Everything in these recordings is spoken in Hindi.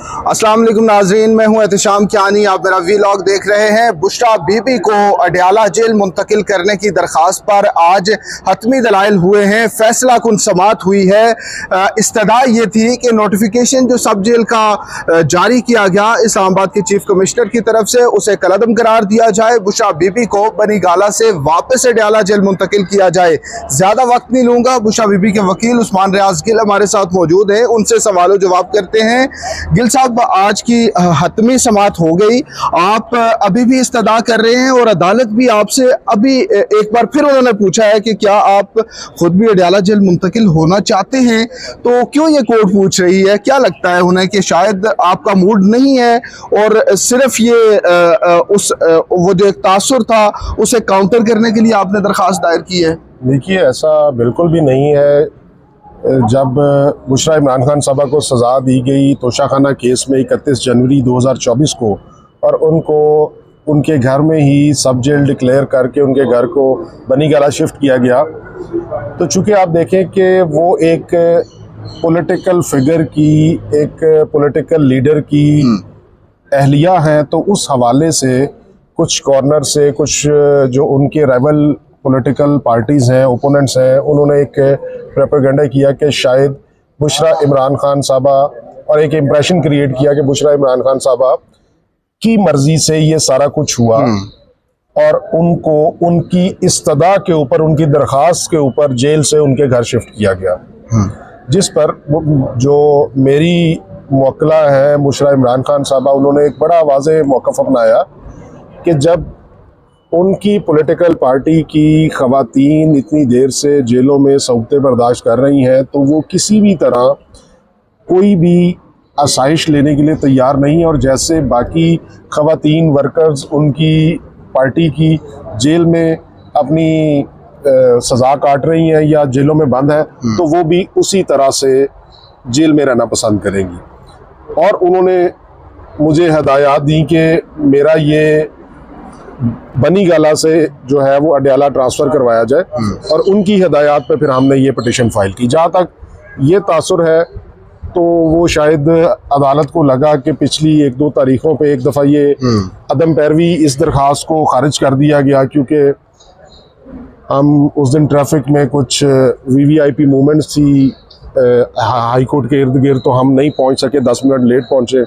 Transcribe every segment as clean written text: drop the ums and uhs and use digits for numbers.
अस्सलाम वालेकुम नाजरीन, मैं हूं एहतिशाम कियानी। आप मेरा वीलॉग देख रहे हैं। बुशरा बीबी को अडयाला जेल मुंतकिल करने की दरख्वास्त पर आज हतमी दलाइल हुए हैं, फैसला कुन समात हुई है। इस्तदा ये थी कि नोटिफिकेशन जो सब जेल का जारी किया गया इस्लामाबाद के चीफ कमिश्नर की तरफ से, उसे कलअदम करार दिया जाए। बुशरा बीबी को बनी गाला से वापस अडयाला जेल मुंतकिल किया जाए। ज़्यादा वक्त नहीं लूँगा। बुशरा बीबी के वकील उस्मान रियाज गिल हमारे साथ मौजूद हैं, उनसे सवालों जवाब करते हैं। गिल साहब, आज की हतमी समात हो गई, आप अभी भी इस्तदा कर रहे हैं और अदालत भी आपसे अभी एक बार फिर उन्होंने पूछा है कि क्या आप खुद भी अडयाला जेल मुंतकिल होना चाहते हैं। तो क्यों ये कोर्ट पूछ रही है? क्या लगता है उन्हें कि शायद आपका मूड नहीं है और सिर्फ ये वो जो एक तासुर था उसे काउंटर करने के लिए आपने दरख्वास्त दायर की है? देखिए, ऐसा बिल्कुल भी नहीं है। जब बुशरा इमरान खान साहबा को सज़ा दी गई तोशाखाना केस में 31 जनवरी 2024 को, और उनको उनके घर में ही सब जेल डिक्लेयर करके उनके घर को बनी गाला शिफ्ट किया गया, तो चूँकि आप देखें कि वो एक पॉलिटिकल फिगर की, एक पॉलिटिकल लीडर की अहलिया हैं, तो उस हवाले से कुछ कॉर्नर से कुछ जो उनके राइवल पॉलिटिकल पार्टीज़ हैं, ओपोनेंट्स हैं, उन्होंने एक प्रोपेगेंडा किया कि शायद बुशरा इमरान खान साहबा, और एक इम्प्रेशन क्रिएट किया कि बुशरा इमरान खान साहबा की मर्जी से ये सारा कुछ हुआ, और उनको उनकी इस्तदा के ऊपर, उनकी दरख्वास्त के ऊपर जेल से उनके घर शिफ्ट किया गया। जिस पर जो मेरी मुवक्किला है बुशरा इमरान खान साहबा, उन्होंने एक बड़ा वाज़ेह मौक़िफ़ अपनाया कि जब उनकी पॉलिटिकल पार्टी की ख़वातीन इतनी देर से जेलों में सौतें बर्दाश्त कर रही हैं, तो वो किसी भी तरह कोई भी आसाइश लेने के लिए तैयार नहीं। और जैसे बाकी ख़वातीन वर्कर्स उनकी पार्टी की जेल में अपनी सज़ा काट रही हैं या जेलों में बंद हैं, तो वो भी उसी तरह से जेल में रहना पसंद करेंगी। और उन्होंने मुझे हदायत दी कि मेरा ये बनी गाला से जो है वो अडयाला ट्रांसफ़र करवाया जाए, और उनकी हदायत पे फिर हमने ये पिटिशन फाइल की। जहाँ तक ये तासुर है, तो वो शायद अदालत को लगा कि पिछली 1-2 तारीखों पे एक दफ़ा ये अदम पैरवी इस दरख्वास्त को खारिज कर दिया गया, क्योंकि हम उस दिन ट्रैफिक में कुछ VVIP मूवमेंट्स थी हाई कोर्ट के इर्द गिर्द, तो हम नहीं पहुँच सके, 10 मिनट लेट पहुँचे।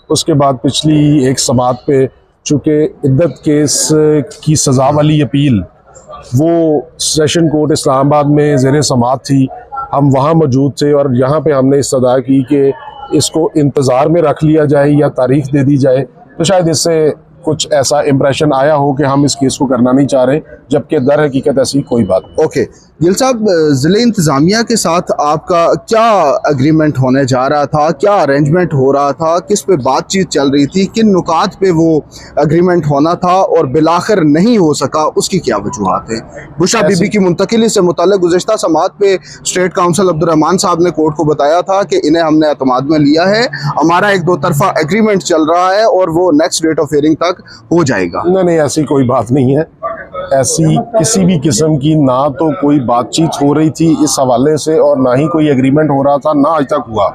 उसके बाद पिछली एक समात पे चूँकि इद्दत केस की सज़ा वाली अपील वो सेशन कोर्ट इस्लामाबाद में ज़ेरे समात थी, हम वहाँ मौजूद थे, और यहाँ पे हमने इस्तदा की कि इसको इंतज़ार में रख लिया जाए या तारीख दे दी जाए। तो शायद इससे कुछ ऐसा इम्प्रेशन आया हो कि हम इस केस को करना नहीं चाह रहे, जबकि दर हकीकत ऐसी कोई बात नहीं। ओके गिल साहब, ज़िले इंतज़ामिया के साथ आपका क्या एग्रीमेंट होने जा रहा था? क्या अरेंजमेंट हो रहा था? किस पे बातचीत चल रही थी? किन नुकात पे वो एग्रीमेंट होना था और बिलाखिर नहीं हो सका, उसकी क्या वजूहात है? बुशरा बीबी की मुंतकिली से मुताल्लिक़ गुज़िश्ता समात पे स्टेट काउंसिल अब्दुर्रहमान साहब ने कोर्ट को बताया था कि इन्हें हमने एतमाद में लिया है, हमारा एक 2 तरफ़ा एग्रीमेंट चल रहा है और वो नेक्स्ट डेट ऑफ हियरिंग तक हो जाएगा। नहीं, ऐसी कोई बात नहीं है। ऐसी किसी भी किस्म की ना तो कोई बातचीत हो रही थी इस हवाले से, और ना ही कोई एग्रीमेंट हो रहा था, ना आज तक हुआ।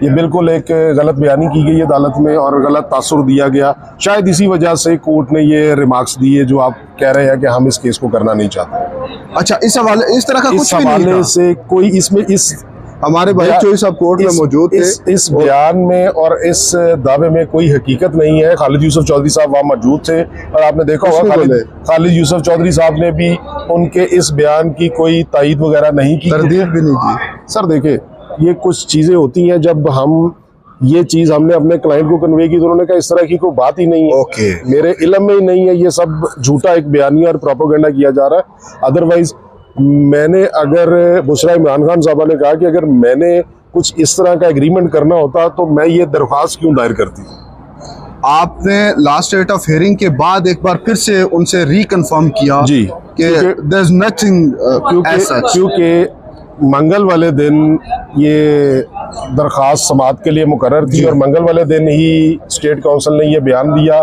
ये बिल्कुल एक गलत बयानी की गई अदालत में और गलत तासुर दिया गया। शायद इसी वजह से कोर्ट ने ये रिमार्क्स दिए जो आप कह रहे हैं कि हम इस केस को करना नहीं चाहते। अच्छा, इस हवाले इस तरह का कुछ भी नहीं था? से कोई इसमें इस हमारे भाई चोई साहब कोर्ट में मौजूद थे। इस बयान में और इस दावे में कोई हकीकत नहीं है। खालिद यूसुफ चौधरी साहब वहाँ मौजूद थे, और आपने देखा होगा खालिद यूसुफ चौधरी साहब ने भी उनके इस बयान की कोई तायीद वगैरह नहीं की, तरदीद भी नहीं की। सर देखिए, ये कुछ चीज़ें होती हैं, जब हम ये चीज़ हमने अपने क्लाइंट को कन्वे की तो उन्होंने कहा इस तरह की कोई बात ही नहीं है, मेरे इल्म में ही नहीं है, ये सब झूठा एक बयानी और प्रोपेगेंडा किया जा रहा है। अदरवाइज मैंने, अगर बुशरा इमरान खान साहबा ने कहा कि अगर मैंने कुछ इस तरह का एग्रीमेंट करना होता तो मैं ये दरख्वास्त क्यों दायर करती। आपने लास्ट डेट ऑफ हियरिंग के बाद एक बार फिर से उनसे रिकन्फर्म किया जी कि देयर इज नथिंग, क्योंकि मंगल वाले दिन ये दरख्वास्त समात के लिए मुकर्रर थी, और मंगल वाले दिन ही स्टेट काउंसिल ने ये बयान दिया,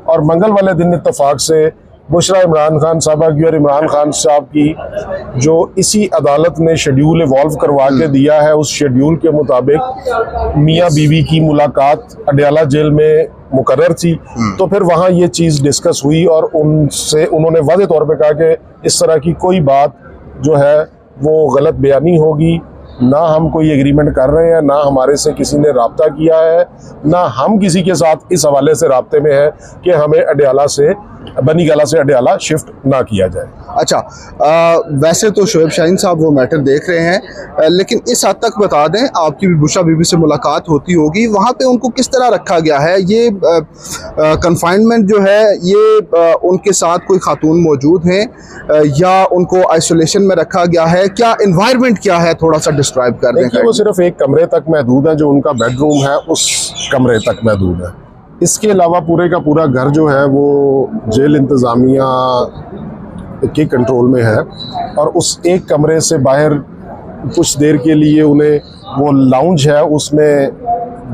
और मंगल वाले दिन इत्तफाक से बुशरा इमरान खान साहबा की और इमरान खान साहब की जो इसी अदालत ने शेड्यूल इवॉल्व करवा के दिया है, उस शेड्यूल के मुताबिक मियाँ बीवी की मुलाकात अडयाला जेल में मुकर्रर थी। तो फिर वहाँ ये चीज़ डिस्कस हुई और उन्होंने वाज़े तौर पे कहा कि इस तरह की कोई बात जो है वो गलत बयानी होगी, ना हम कोई एग्रीमेंट कर रहे हैं, ना हमारे से किसी ने राब्ता किया है, ना हम किसी के साथ इस हवाले से राब्ते में है कि हमें अडयाला से बनीगाला से अडयाला शिफ्ट ना किया जाए। अच्छा, वैसे तो शोएब शाहीन साहब वो मैटर देख रहे हैं, लेकिन इस हद तक बता दें, आपकी भी बुशरा बीबी से मुलाकात होती होगी, वहाँ पे उनको किस तरह रखा गया है? ये कन्फाइनमेंट जो है ये उनके साथ कोई खातून मौजूद हैं या उनको आइसोलेशन में रखा गया है? क्या इन्वायरमेंट क्या है, थोड़ा सा डिस्क्राइब कर दें। देखिए, वो सिर्फ एक कमरे तक महदूद है, जो उनका बेडरूम है उस कमरे तक महदूद है। इसके अलावा पूरे का पूरा घर जो है वो जेल इंतज़ामिया के कंट्रोल में है और उस एक कमरे से बाहर कुछ देर के लिए उन्हें वो लाउंज है, उसमें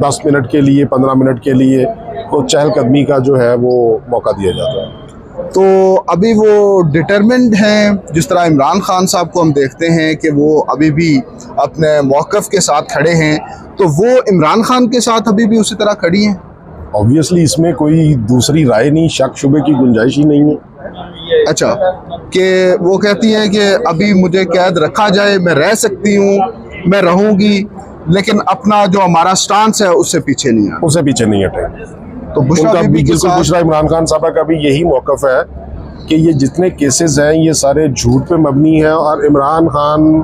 10 मिनट के लिए 15 मिनट के लिए तो चहलकदमी का जो है वो मौका दिया जाता है। तो अभी वो डिटरमिन्ड हैं, जिस तरह इमरान खान साहब को हम देखते हैं कि वो अभी भी अपने मौक़िफ़ के साथ खड़े हैं, तो वो इमरान खान के साथ अभी भी उसी तरह खड़ी हैं। ऑब्वियसली इसमें कोई दूसरी राय नहीं, शक शुबे की गुंजाइश ही नहीं है। अच्छा, कि वो कहती हैं कि अभी मुझे कैद रखा जाए, मैं रह सकती हूँ, मैं रहूँगी, लेकिन अपना जो हमारा स्टांस है उससे पीछे नहीं आना, उससे पीछे नहीं हटे। तो बुशरा बीबी के साथ बुशरा इमरान खान साहबा का भी यही मौक़िफ़ है कि ये जितने केसेस हैं ये सारे झूठ पे मबनी हैं और इमरान खान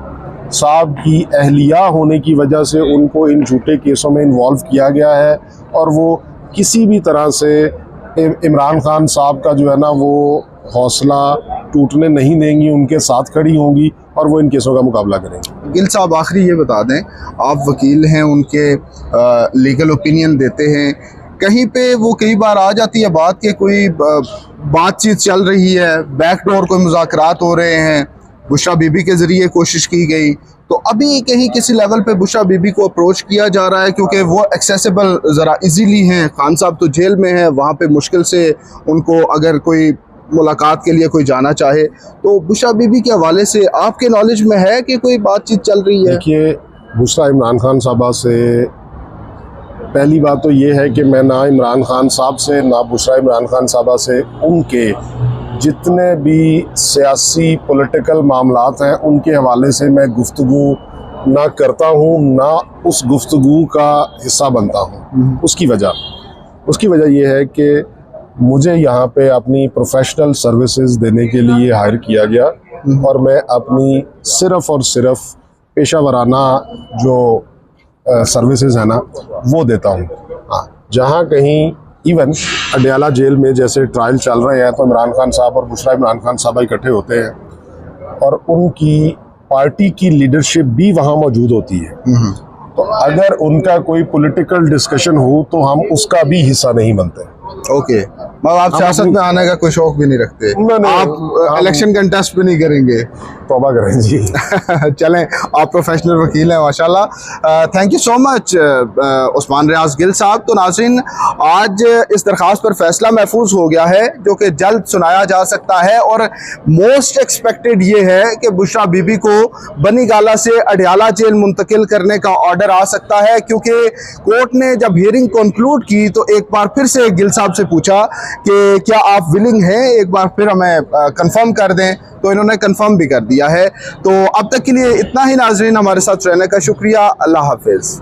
साहब की अहलिया होने की वजह से उनको इन झूठे केसों में इन्वॉल्व किया गया है और वो किसी भी तरह से इमरान खान साहब का जो है ना वो हौसला टूटने नहीं देंगी, उनके साथ खड़ी होंगी और वो इन केसों का मुकाबला करेंगे। गिल साहब, आखिरी ये बता दें, आप वकील हैं, उनके लीगल ओपिनियन देते हैं, कहीं पे वो कई बार आ जाती है बात कि कोई बातचीत चल रही है, बैकडोर कोई मुज़ाकरात हो रहे हैं, बुशरा बीबी के ज़रिए कोशिश की गई, तो अभी कहीं किसी लेवल पे बुशरा बीबी को अप्रोच किया जा रहा है क्योंकि वो एक्सेसिबल ज़रा इजीली हैं? खान साहब तो जेल में हैं, वहाँ पे मुश्किल से उनको अगर कोई मुलाकात के लिए कोई जाना चाहे, तो बुशरा बीबी के हवाले से आपके नॉलेज में है कि कोई बातचीत चल रही है? देखिए, बुशरा इमरान खान साहबा से पहली बात तो ये है कि मैं ना इमरान खान साहब से ना बुशरा इमरान खान साहबा से उनके जितने भी सियासी पॉलिटिकल मामलात हैं उनके हवाले से मैं गुफ्तगू ना करता हूँ, ना उस गुफ्तगू का हिस्सा बनता हूँ। उसकी वजह यह है कि मुझे यहाँ पे अपनी प्रोफेशनल सर्विसेज देने के लिए हायर किया गया और मैं अपनी सिर्फ़ और सिर्फ पेशा वराना जो सर्विसेज है ना वो देता हूँ। हाँ, जहाँ कहीं इवन अडयाला जेल में जैसे ट्रायल चल रहे हैं तो इमरान खान साहब और बुशरा इमरान खान साहब इकट्ठे होते हैं और उनकी पार्टी की लीडरशिप भी वहाँ मौजूद होती है। तो अगर उनका कोई पॉलिटिकल डिस्कशन हो तो हम उसका भी हिस्सा नहीं बनते। ओके, मतलब आप सियासत में आने का कोई शौक भी नहीं रखते? आप इलेक्शन कंटेस्ट भी नहीं करेंगे? तौबा करें जी। चलें, आप प्रोफेशनल वकील हैं माशाल्लाह। Thank you so much Usman Riaz Gill sahab. तो नाज़रीन, आज इस दरख्वास्त पर फैसला महफूज हो गया है जो कि जल्द सुनाया जा सकता है और मोस्ट एक्सपेक्टेड ये है कि बुशरा बीबी को बनीगाला से अडयाला जेल मुंतकिल करने का ऑर्डर आ सकता है, क्योंकि कोर्ट ने जब हियरिंग कंक्लूड की तो एक बार फिर से गिल साहब से पूछा कि क्या आप विलिंग हैं, एक बार फिर हमें कंफर्म कर दें, तो इन्होंने कंफर्म भी कर दिया है। तो अब तक के लिए इतना ही नाज़रीन, हमारे साथ रहने का शुक्रिया। अल्लाह हाफिज़।